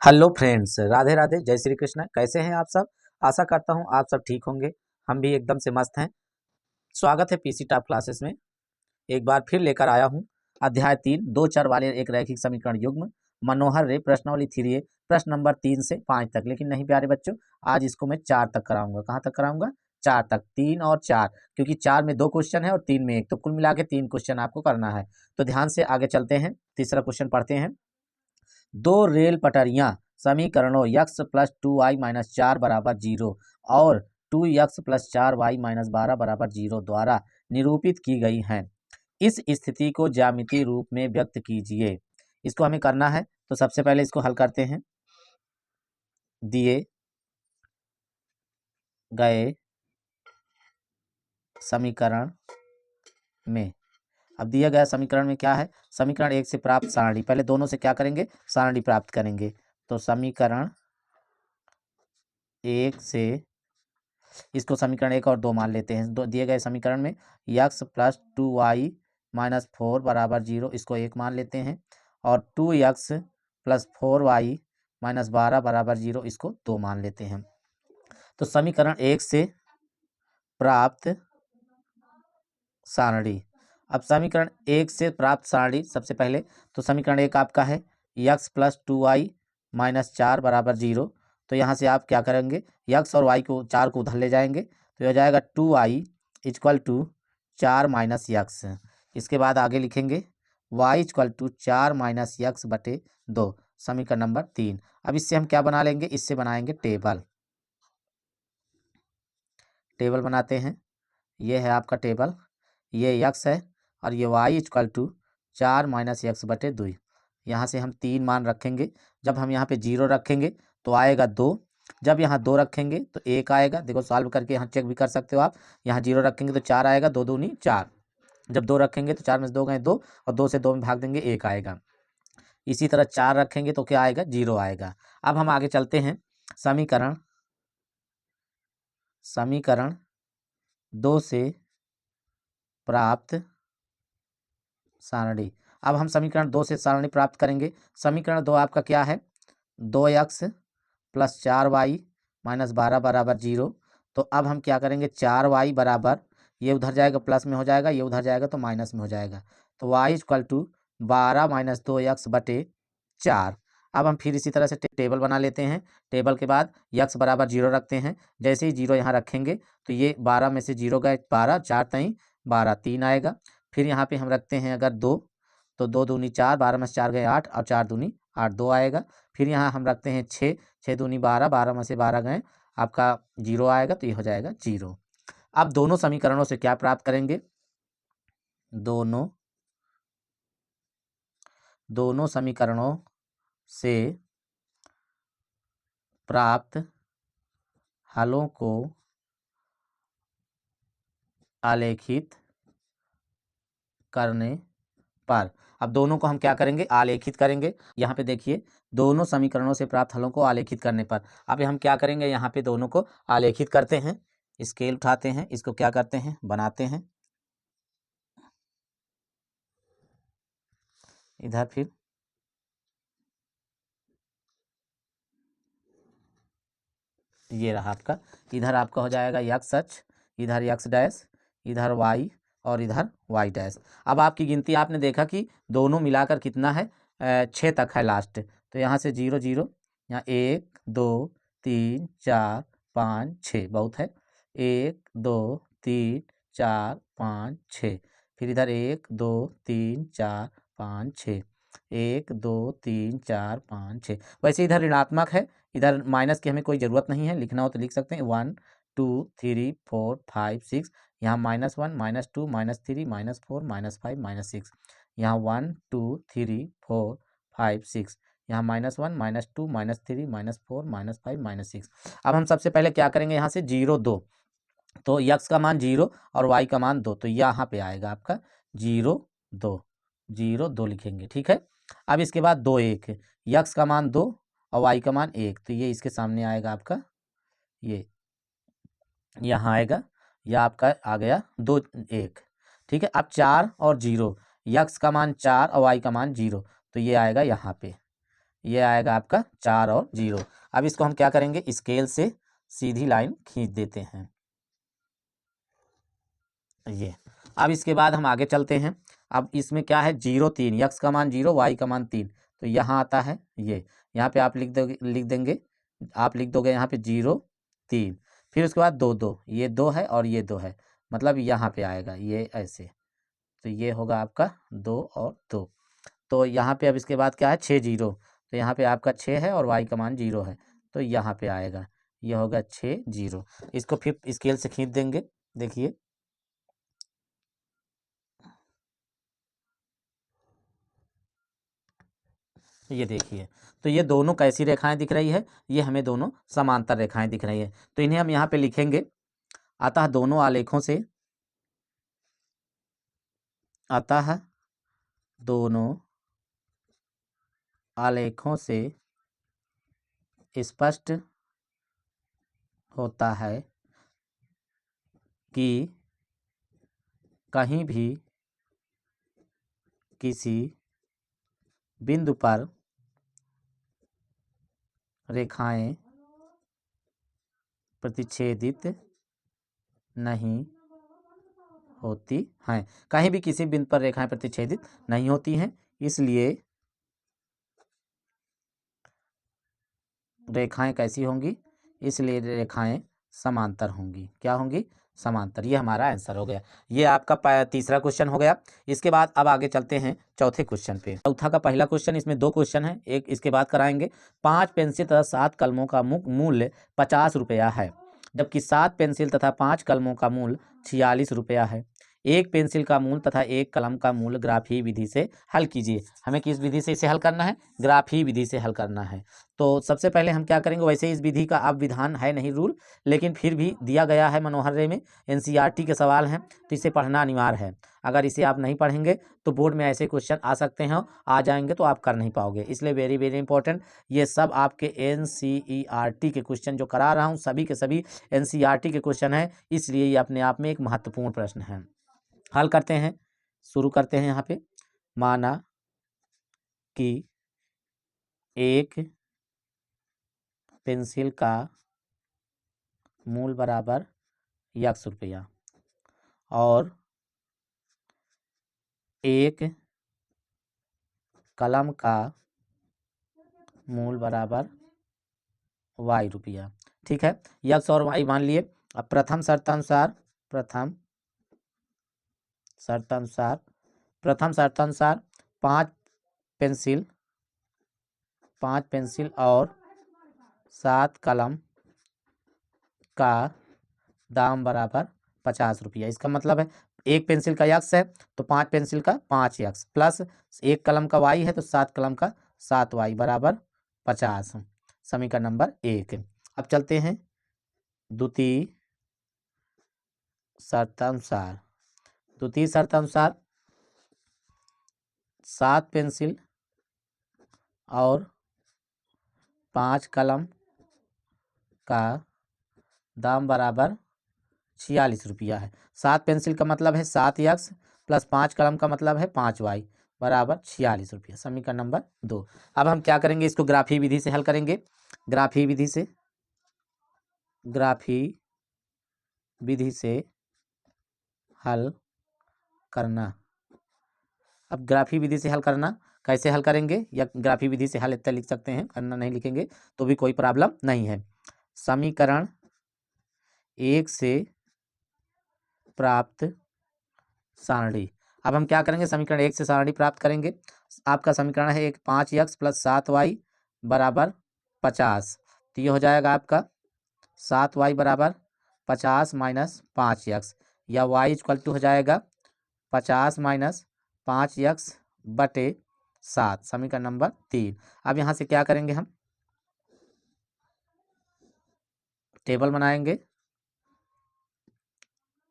Hello friends, Radhe Radhe, जय श्री कृष्ण। कैसे हैं आप सब? आशा करता हूं आप सब ठीक होंगे। हम भी एकदम से मस्त हैं। स्वागत है पीसी टॉप क्लासेस में। एक बार फिर लेकर आया हूं अध्याय 3, दो चर वाले एक रैखिक समीकरण युग्म मनोहर रे प्रश्नावली 3A, प्रश्न नंबर 3 से 5 तक। लेकिन नहीं प्यारे बच्चों, आज इसको मैं 4 तक कराऊंगा। कहाँ तक कराऊंगा? 4 तक। 3 और 4, क्योंकि 4 में 2 क्वेश्चन है और 3 में 1, तो कुल मिला के 3 क्वेश्चन आपको करना है। तो ध्यान से आगे चलते हैं। तीसरा क्वेश्चन पढ़ते हैं। दो रेल पटरियां समीकरणों यक्स प्लस 2y माइनस 4 बराबर 0 और 2x प्लस 4y माइनस 12 बराबर 0 द्वारा निरूपित की गई हैं। इस स्थिति को ज्यामितीय रूप में व्यक्त कीजिए। इसको हमें करना है, तो सबसे पहले इसको हल करते हैं। दिए गए समीकरण में, अब दिया गया समीकरण में क्या है? समीकरण 1 से प्राप्त सारणी। पहले दोनों से क्या करेंगे? सारणी प्राप्त करेंगे। तो समीकरण 1 से इसको समीकरण 1 और 2 मान लेते हैं। दिए गए समीकरण में यक्स प्लस 2y माइनस 4 बराबर 0, इसको 1 मान लेते हैं। और 2x प्लस 4y माइनस 12 बराबर 0, इसको 2 मान लेते हैं। तो समीकरण 1 से प्राप्त सारणी। अब समीकरण 1 से प्राप्त सारणी सबसे पहले, तो समीकरण 1 आपका है यक्स प्लस 2y माइनस 4 बराबर 0। तो यहाँ से आप क्या करेंगे? यक्स और वाई को 4 को उधर ले जाएंगे, तो यह हो जाएगा 2y equal to 4 minus x. इसके बाद आगे लिखेंगे y equal to 4 minus x बटे 2, समीकरण नंबर 3। अब इससे हम क्या बना लेंगे? इससे बनाएंगे टेबल। टेबल बनाते हैं। ये है आपका टेबल, ये यक्स है और ये y equal to 4 minus x बटे 2। यहाँ से हम 3 मान रखेंगे। जब हम यहाँ पे 0 रखेंगे तो आएगा 2। जब यहाँ 2 रखेंगे तो 1 आएगा। देखो सॉल्व करके यहाँ चेक भी कर सकते हो आप। यहाँ 0 रखेंगे तो 4 आएगा, 2 दूनी 4। जब 2 रखेंगे तो 4 में से 2 गए 2, और 2 से 2 में भाग देंगे 1 आएगा। इसी तरह 4 रखेंगे तो क्या आएगा? 0 आएगा। अब हम आगे चलते हैं। समीकरण 2 से प्राप्त सारणी। अब हम समीकरण 2 से सारणी प्राप्त करेंगे। समीकरण 2 आपका क्या है? 2x प्लस 4y माइनस 12 बराबर 0। तो अब हम क्या करेंगे? 4y बराबर, ये उधर जाएगा प्लस में हो जाएगा, ये उधर जाएगा तो माइनस में हो जाएगा। तो y equal to 12 minus 2x बटे 4। अब हम फिर इसी तरह से टेबल बना लेते हैं। टेबल के बाद x बराबर 0 रखते हैं। जैसे ही 0 यहाँ रखेंगे तो ये 12 में से 0 गए 12, 4 तई 12, 3 आएगा। फिर यहाँ पे हम रखते हैं अगर 2, तो 2 दूनी 4, 12 में से 4 गए 8, और 4 दूनी 8, 2 आएगा। फिर यहाँ हम रखते हैं 6, 6 दूनी 12, 12 में से 12 गए आपका 0 आएगा, तो ये हो जाएगा 0। अब दोनों समीकरणों से क्या प्राप्त करेंगे? दोनों समीकरणों से प्राप्त हलों को आलेखित करने पर, अब दोनों को हम क्या करेंगे? आलेखित करेंगे। यहाँ पे देखिए, दोनों समीकरणों से प्राप्त हलों को आलेखित करने पर, अब हम क्या करेंगे? यहाँ पे दोनों को आलेखित करते हैं। स्केल उठाते हैं, इसको क्या करते हैं? बनाते हैं। इधर फिर ये रहा आपका, इधर आपका हो जाएगा यक्स अक्ष, इधर यक्स डैश, इधर वाई, और इधर वाई डैश। अब आपकी गिनती आपने देखा कि दोनों मिलाकर कितना है? 6 तक है लास्ट। तो यहाँ से 0 0, यहाँ 1 2 3 4 5 6, बहुत है। 1 2 3 4 5 6, फिर इधर 1 2 3 4 5 6, 1 2 3 4 5 6। वैसे इधर ऋणात्मक है, इधर माइनस की हमें कोई ज़रूरत नहीं है। लिखना हो तो लिख सकते हैं 1 2 3 4 5 6। यहाँ -1 -2 -3 -4 -5 -6। यहाँ 1 2 3 4 5 6। यहाँ -1 -2 -3 -4 -5 -6। अब हम सबसे पहले क्या करेंगे? यहाँ से 0 2, तो यक्स का मान 0 और वाई का मान 2, तो यहाँ पे आएगा आपका 0 2, 0 2 लिखेंगे। ठीक है। अब इसके बाद 2 1, यक्स का मान 2 और वाई का मान 1, तो ये इसके सामने आएगा आपका, ये यहाँ आएगा, या आपका आ गया 2 1। ठीक है। अब 4 और 0, यक्स का मान 4 और वाई का मान 0, तो ये आएगा यहाँ पे, ये आएगा आपका 4 और 0। अब इसको हम क्या करेंगे, स्केल से सीधी लाइन खींच देते हैं ये। अब इसके बाद हम आगे चलते हैं। अब इसमें क्या है, 0 3, यक्स का मान 0, वाई का मान 3, तो यहाँ आता है ये, यहाँ पे आप लिख देंगे, आप लिख दोगे यहाँ पे 0 3, फिर उसके बाद 2 2, ये 2 है और ये 2 है, मतलब यहाँ पे आएगा ये ऐसे, तो ये होगा आपका 2 और 2। तो यहाँ पे अब इसके बाद क्या है, 6 0, तो यहाँ पे आपका 6 है और वाई का मान 0 है, तो यहाँ पे आएगा, ये होगा 6 0। इसको फिर स्केल से खींच देंगे, देखिए ये देखिए, तो ये दोनों कैसी रेखाएं दिख रही है, ये हमें दोनों समांतर रेखाएं दिख रही है, तो इन्हें हम यहाँ पे लिखेंगे, अतः दोनों आलेखों से, अतः दोनों आलेखों से स्पष्ट होता है कि कहीं भी किसी बिंदु पर रेखाएं प्रतिच्छेदित नहीं होती हैं, कहीं भी किसी बिंदु पर रेखाएं प्रतिच्छेदित नहीं होती हैं, इसलिए रेखाएं कैसी होंगी, इसलिए रेखाएं समांतर होंगी, क्या होंगी, समांतर। ये हमारा आंसर हो गया। ये आपका तीसरा क्वेश्चन हो गया। इसके बाद अब आगे चलते हैं चौथे क्वेश्चन पे। चौथा का पहला क्वेश्चन, इसमें 2 क्वेश्चन है, एक इसके बाद कराएंगे। 5 पेंसिल तथा 7 कलमों का मूल्य 50 रुपया है, जबकि 7 पेंसिल तथा 5 कलमों का मूल्य 46 रुपया है। एक पेंसिल का मूल्य तथा एक कलम का मूल्य ग्राफी विधि से हल कीजिए। हमें किस विधि से इसे हल करना है, ग्राफी विधि से हल करना है। तो सबसे पहले हम क्या करेंगे, वैसे इस विधि का अब विधान है नहीं रूल, लेकिन फिर भी दिया गया है मनोहर रे में, एनसीईआरटी के सवाल हैं, तो इसे पढ़ना अनिवार्य है। अगर इसे आप नहीं पढ़ेंगे तो बोर्ड में ऐसे क्वेश्चन आ सकते हैं, आ जाएंगे तो आप कर नहीं पाओगे, इसलिए वेरी वेरी इंपॉर्टेंट। ये सब आपके एनसीईआरटी के क्वेश्चन जो करा रहा हूँ, सभी के सभी एनसीईआरटी के क्वेश्चन हैं, इसलिए ये अपने आप में एक महत्वपूर्ण प्रश्न है। हल करते हैं, शुरू करते हैं। यहाँ पे माना कि एक पेंसिल का मूल बराबर यक्स रुपया और एक कलम का मूल बराबर वाई रुपया, ठीक है, यक्स और वाई मान लिए। अब प्रथम शर्तानुसार 5 पेंसिल और 7 कलम का दाम बराबर 50 रुपया। इसका मतलब है एक पेंसिल का यक्स है तो 5 पेंसिल का 5 यक्स, प्लस एक कलम का वाई है तो 7 कलम का 7 वाई बराबर 50। समीकरण नंबर 1। अब चलते हैं द्वितीय शर्तानुसार। 7 पेंसिल और 5 कलम का दाम बराबर 46 रुपया है। 7 पेंसिल का मतलब है 7 यक्स प्लस 5 कलम का मतलब है 5 वाई बराबर 46 रुपया। समीकरण नंबर 2। अब हम क्या करेंगे, इसको ग्राफी विधि से हल करेंगे। ग्राफी विधि से हल करना। अब ग्राफी विधि से हल करना कैसे हल करेंगे, या ग्राफी विधि से हल इतना लिख सकते हैं, करना नहीं लिखेंगे तो भी कोई प्रॉब्लम नहीं है। समीकरण 1 से प्राप्त सारणी। अब हम क्या करेंगे, समीकरण 1 से सारणी प्राप्त करेंगे। आपका समीकरण है एक 5 यक्स प्लस 7 वाई बराबर 50, तो ये हो जाएगा आपका 7 वाई बराबर 50 माइनस 5 यक्स, या वाई इक्वल टू हो जाएगा 50 माइनस 5 यक्स बटे 7। समीकरण नंबर 3। अब यहाँ से क्या करेंगे, हम टेबल बनाएंगे।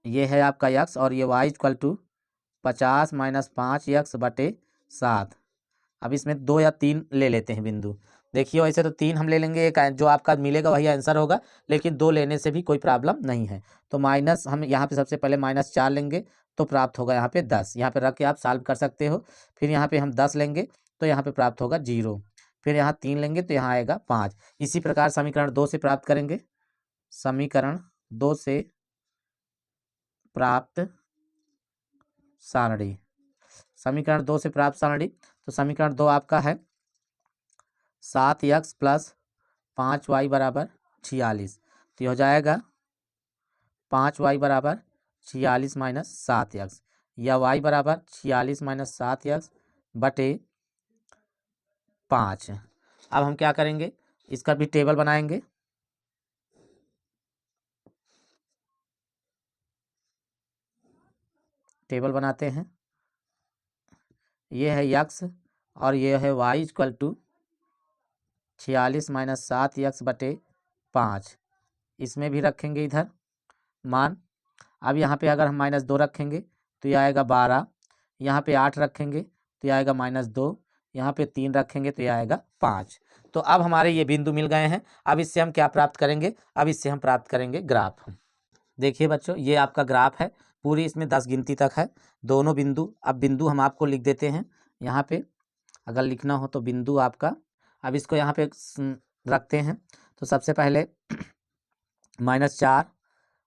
ये है आपका यक्स और ये y equal to 50 minus 5 x बटे 7। अब इसमें 2 या 3 ले लेते हैं बिंदु। देखिए वैसे तो 3 हम ले लेंगे, एक जो आपका मिलेगा वही आंसर होगा, लेकिन 2 लेने से भी कोई प्रॉब्लम नहीं है। तो माइनस हम यहाँ पे सबसे पहले -4 लेंगे तो प्राप्त होगा यहाँ पे 10। यहाँ पे रख के आप सॉल्व कर सकते हो। फिर यहाँ पे हम 10 लेंगे तो यहाँ पे प्राप्त होगा 0। फिर यहाँ 3 लेंगे तो यहाँ आएगा 5। इसी प्रकार समीकरण 2 से प्राप्त करेंगे। समीकरण 2 से प्राप्त सारणी, समीकरण 2 से प्राप्त सारणी, तो समीकरण 2 आपका है 7x प्लस 5y बराबर 46। तो ये हो जाएगा 5y बराबर 46 माइनस 7x, या y बराबर 46 माइनस 7x बटे 5। अब हम क्या करेंगे, इसका भी टेबल बनाएंगे। टेबल बनाते हैं। ये है x और ये है y equal to 46 minus 7x बटे 5। इसमें भी रखेंगे इधर मान। अब यहाँ पे अगर हम -2 रखेंगे तो ये आएगा 12, यहाँ पे 8 रखेंगे तो ये आएगा -2, यहाँ पे 3 रखेंगे तो ये आएगा 5। तो अब हमारे ये बिंदु मिल गए हैं। अब इससे हम क्या प्राप्त करेंगे, अब इससे हम प्राप्त करेंगे ग्राफ। देखिए बच्चों, ये आपका ग्राफ है, पूरी इसमें 10 गिनती तक है, दोनों बिंदु। अब बिंदु हम आपको लिख देते हैं यहाँ पे, अगर लिखना हो तो बिंदु आपका। अब इसको यहाँ पे रखते हैं। तो सबसे पहले -4,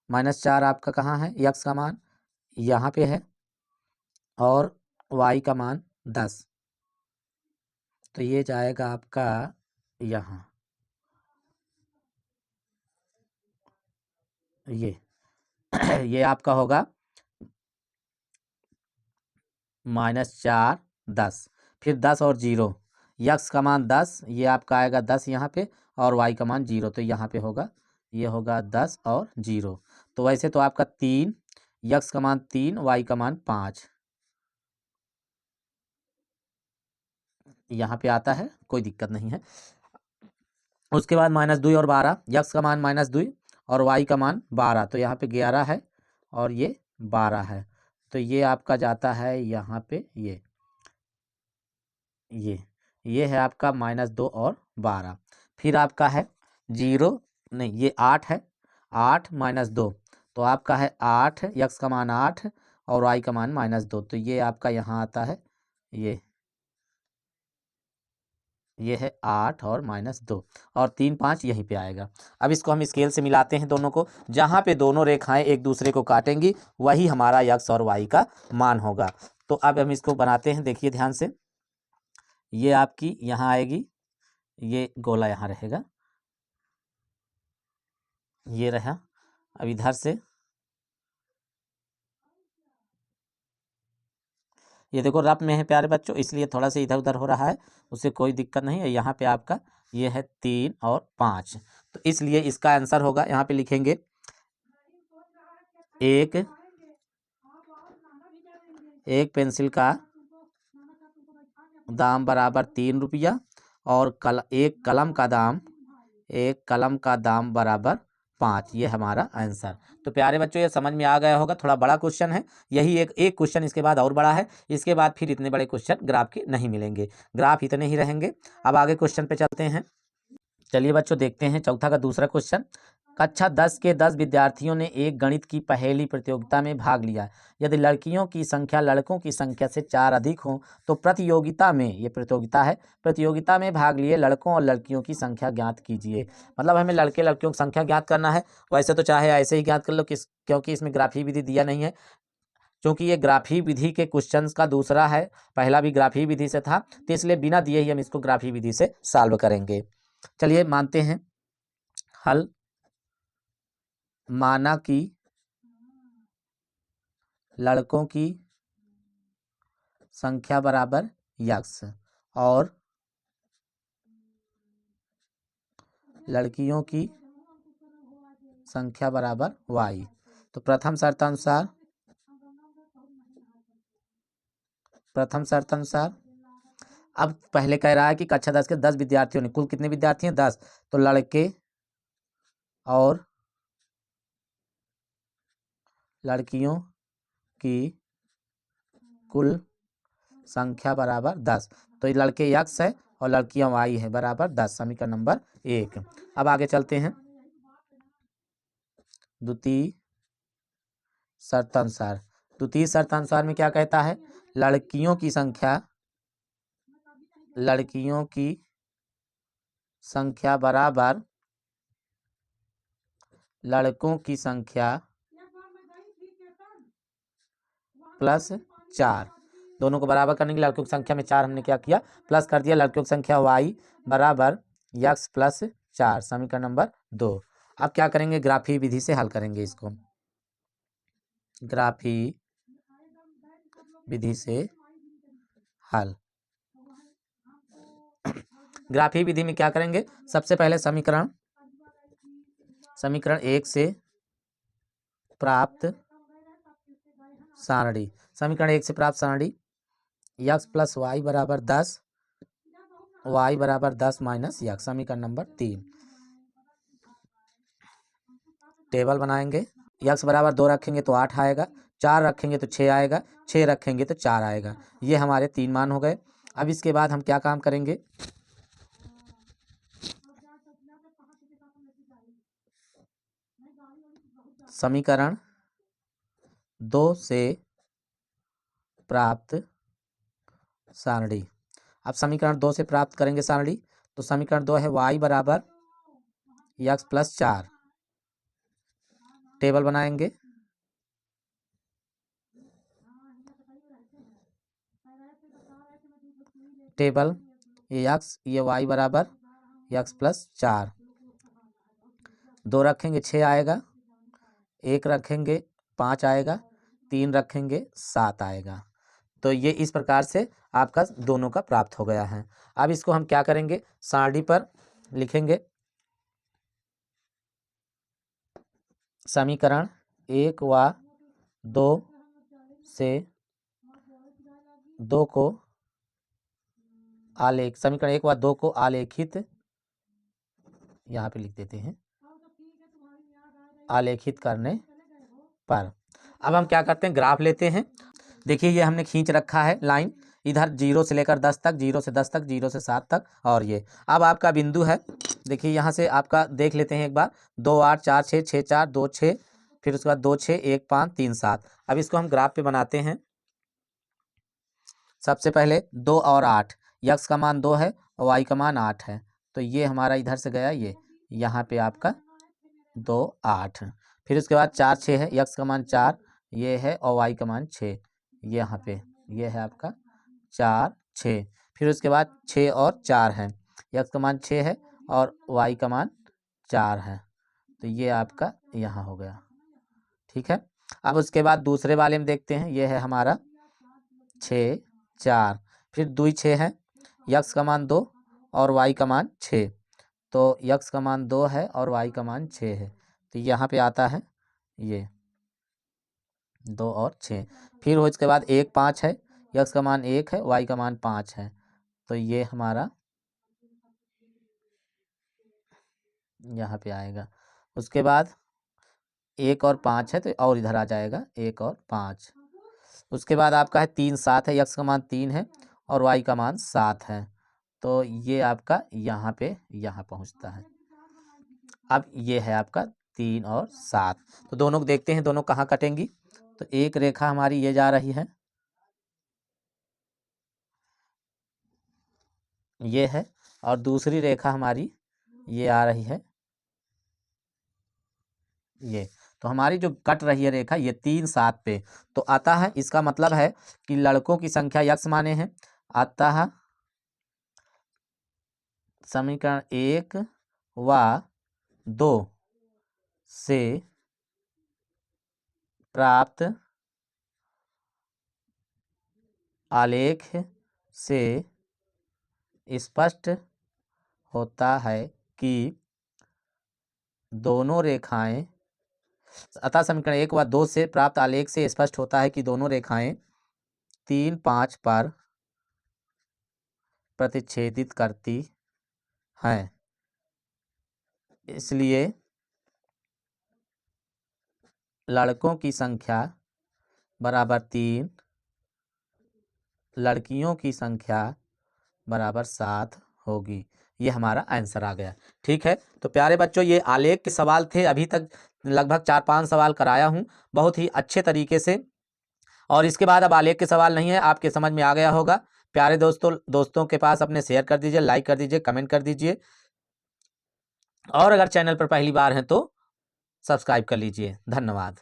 -4 आपका कहाँ है, x का मान यहाँ पे है और y का मान 10। तो ये जाएगा आपका यहाँ, ये आपका होगा -4 10, फिर 10 और 0, x का मान 10, ये आपका आएगा 10 यहाँ पे, और y का मान 0, तो यहाँ पे होगा, ये होगा 10 और 0। तो वैसे तो आपका 3, x का मान 3, y का मान 5 यहाँ पे आता है, कोई दिक्कत नहीं है। उसके बाद -2 और 12, x का मान -2 और y का मान 12, तो यहाँ पे 11 है और ये 12 है। तो ये आपका जाता है यहाँ पे, ये है आपका -2 और 12। फिर आपका है 0, नहीं ये 8 है, 8 -2, तो आपका है 8, x का मान 8 और y का मान -2, तो ये आपका यहाँ आता है, ये है 8 और -2, और 3 5 यहीं पे आएगा। अब इसको हम स्केल से मिलाते हैं दोनों को, जहाँ पे दोनों रेखाएं एक दूसरे को काटेंगी वही हमारा x और y का मान होगा। तो अब हम इसको बनाते हैं, देखिए ध्यान से। ये आपकी यहाँ आएगी, ये गोला यहाँ रहेगा, ये रहा। अब इधर से ये देखो रफ में है प्यारे बच्चों, इसलिए थोड़ा सा इधर उधर हो रहा है, उससे कोई दिक्कत नहीं है। यहाँ पे आपका ये है 3 और 5, तो इसलिए इसका आंसर होगा, यहाँ पे लिखेंगे एक पेंसिल का दाम बराबर 3 रुपया, और एक कलम का दाम बराबर 5, ये हमारा आंसर। तो प्यारे बच्चों, ये समझ में आ गया होगा, थोड़ा बड़ा क्वेश्चन है, यही एक क्वेश्चन इसके बाद और बड़ा है, इसके बाद फिर इतने बड़े क्वेश्चन ग्राफ के नहीं मिलेंगे, ग्राफ इतने ही रहेंगे। अब आगे क्वेश्चन पे चलते हैं। चलिए बच्चों, देखते हैं चौथा का दूसरा क्वेश्चन। कक्षा 10 के 10 विद्यार्थियों ने एक गणित की पहेली प्रतियोगिता में भाग लिया। यदि लड़कियों की संख्या लड़कों की संख्या से 4 अधिक हो तो प्रतियोगिता में, ये प्रतियोगिता है, प्रतियोगिता में भाग लिए लड़कों और लड़कियों की संख्या ज्ञात कीजिए। मतलब हमें लड़के लड़कियों की संख्या ज्ञात करना है। वैसे तो चाहे ऐसे ही ज्ञात कर लो, क्योंकि इसमें ग्राफी विधि दिया नहीं है, क्योंकि ये ग्राफी विधि के क्वेश्चंस का दूसरा है, पहला भी ग्राफी विधि से था, तो इसलिए बिना दिए ही हम इसको ग्राफी विधि से सॉल्व करेंगे। चलिए मानते हैं हल। माना कि लड़कों की संख्या बराबर x और लड़कियों की संख्या बराबर y। तो प्रथम शर्त अनुसार अब पहले कह रहा है कि कक्षा 10 के 10 विद्यार्थियों ने, कुल कितने विद्यार्थी हैं, 10, तो लड़के और लड़कियों की कुल संख्या बराबर 10, तो ये लड़के x है और लड़कियां y है, बराबर 10, समीकरण नंबर 1। अब आगे चलते हैं। द्वितीय शर्तानुसार में क्या कहता है, लड़कियों की संख्या बराबर लड़कों की संख्या प्लस 4। दोनों को बराबर करने के लिए लड़कों की संख्या में 4 हमने क्या किया, प्लस कर दिया। लड़कियों की संख्या y बराबर x प्लस 4, समीकरण नंबर 2। अब क्या करेंगे, ग्राफी विधि से हल करेंगे इसको। ग्राफी विधि से हल। ग्राफी विधि में क्या करेंगे, सबसे पहले समीकरण 1 से प्राप्त सारणी। समीकरण 1 से प्राप्त सारणी x प्लस वाई बराबर 10, y बराबर 10 माइनस x, समीकरण नंबर 3। टेबल बनाएंगे। x बराबर 2 रखेंगे तो 8 आएगा, 4 रखेंगे तो 6 आएगा, 6 रखेंगे तो 4 आएगा। ये हमारे 3 मान हो गए। अब इसके बाद हम क्या काम करेंगे, समीकरण 2 से प्राप्त सारणी। अब समीकरण 2 से प्राप्त करेंगे सारणी, तो समीकरण 2 है y बराबर x प्लस 4। टेबल बनाएंगे। टेबल ये x ये y बराबर x प्लस 4, 2 रखेंगे 6 आएगा, 1 रखेंगे 5 आएगा, 3 रखेंगे 7 आएगा। तो ये इस प्रकार से आपका दोनों का प्राप्त हो गया है। अब इसको हम क्या करेंगे, सारणी पर लिखेंगे। समीकरण 1 व 2 से 2 को आलेख, समीकरण 1 व 2 को आलेखित, यहाँ पे लिख देते हैं, आलेखित करने पर। अब हम क्या करते हैं, ग्राफ लेते हैं। देखिए ये हमने खींच रखा है लाइन, इधर 0 से लेकर 10 तक, 0 से 10 तक, 0 से 7 तक, और ये अब आपका बिंदु है। देखिए यहाँ से आपका देख लेते हैं एक बार, 2 8 4 6 6 4 2 6, फिर उसके बाद 2 6 1 5 3 7। अब इसको हम ग्राफ पे बनाते हैं। सबसे पहले 2 और 8, x का मान 2 है और y का मान 8 है, तो ये हमारा इधर से गया, ये यहाँ पे आपका 2 8। फिर उसके बाद 4 6 है, x का मान 4 ये है और y का मान 6, ये यहाँ पे ये है आपका 4 6। फिर उसके बाद 6 और 4 है, x का मान 6 है और y का मान 4 है, तो ये आपका यहाँ हो गया। ठीक है। अब उसके बाद दूसरे वाले में देखते हैं, ये है हमारा 6 4, फिर 2 6 है, x का मान 2 और y का मान 6, तो x का मान 2 है और y का मान 6 है, तो यहाँ पे आता है ये 2 और 6। फिर उसके बाद 1 5 है, x का मान 1 है, y का मान 5 है, तो ये हमारा यहाँ पे आएगा। उसके बाद 1 और 5 है, तो और इधर आ जाएगा 1 और 5। उसके बाद आपका है 3 7 है, x का मान 3 है और y का मान 7 है, तो ये आपका यहाँ पे यहाँ पहुँचता है। अब ये है आपका 3 और 7, तो दोनों को देखते हैं दोनों कहाँ कटेंगी। तो एक रेखा हमारी ये जा रही है, ये है, और दूसरी रेखा हमारी ये आ रही है, ये। तो हमारी जो कट रही है रेखा ये 3 7 पे, तो आता है, इसका मतलब है कि लड़कों की संख्या x माने हैं। आता है समीकरण 1 व 2 से प्राप्त आलेख से स्पष्ट होता है कि दोनों रेखाएं, अतः समीकरण 1 व 2 से प्राप्त आलेख से स्पष्ट होता है कि दोनों रेखाएं 3 5 पर प्रतिच्छेदित करती हैं। इसलिए लड़कों की संख्या बराबर 3, लड़कियों की संख्या बराबर 7 होगी। ये हमारा आंसर आ गया। ठीक है, तो प्यारे बच्चों ये आलेख के सवाल थे, अभी तक लगभग 4-5 सवाल कराया हूँ बहुत ही अच्छे तरीके से, और इसके बाद अब आलेख के सवाल नहीं है, आपके समझ में आ गया होगा। प्यारे दोस्तों के पास अपने शेयर कर दीजिए, लाइक कर दीजिए, कमेंट कर दीजिए। और अगर चैनल पर पहली बार हैं तो सब्सक्राइब कर लीजिए। धन्यवाद।